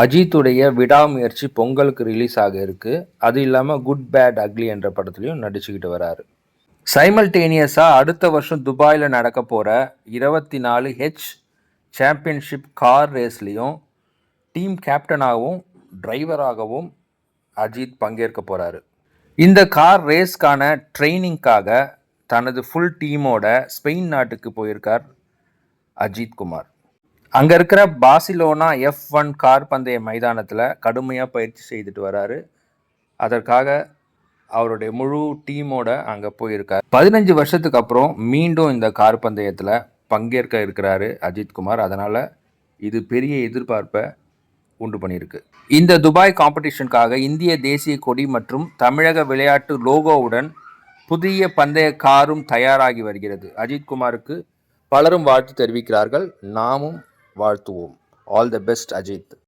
அஜித்துடைய விடாமுயற்சி பொங்கலுக்கு ரிலீஸ் ஆக இருக்கு. அது இல்லாமல் குட் பேட் அக்லி என்ற படத்துலையும் நடிச்சுக்கிட்டு வராரு. சைமல்டேனியஸாக அடுத்த வருஷம் துபாயில் நடக்க போகிற 24H சாம்பியன்ஷிப் கார் ரேஸ்லேயும் டீம் கேப்டனாகவும் டிரைவராகவும் அஜித் பங்கேற்க போகிறாரு. இந்த கார் ரேஸ்க்கான ட்ரைனிங்காக தனது ஃபுல் டீமோட ஸ்பெயின் நாட்டுக்கு போயிருக்கார் அஜித் குமார். அங்கே இருக்கிற பார்சிலோனா F1 கார் பந்தய மைதானத்தில் கடுமையாக பயிற்சி செய்துட்டு வராரு. அதற்காக அவருடைய முழு டீமோட அங்கே போயிருக்கார். 15 வருஷத்துக்கு அப்புறம் மீண்டும் இந்த கார் பந்தயத்தில் பங்கேற்க இருக்கிறாரு அஜித்குமார். அதனால் இது பெரிய எதிர்பார்ப்பை உண்டு பண்ணியிருக்கு. இந்த துபாய் காம்படிஷனுக்காக இந்திய தேசிய கொடி மற்றும் தமிழக விளையாட்டு லோகோவுடன் புதிய பந்தய காரும் தயாராகி வருகிறது. அஜித்குமாருக்கு பலரும் வாழ்த்து தெரிவிக்கிறார்கள். நாமும் வாழ்த்துவோம். All the best Ajith.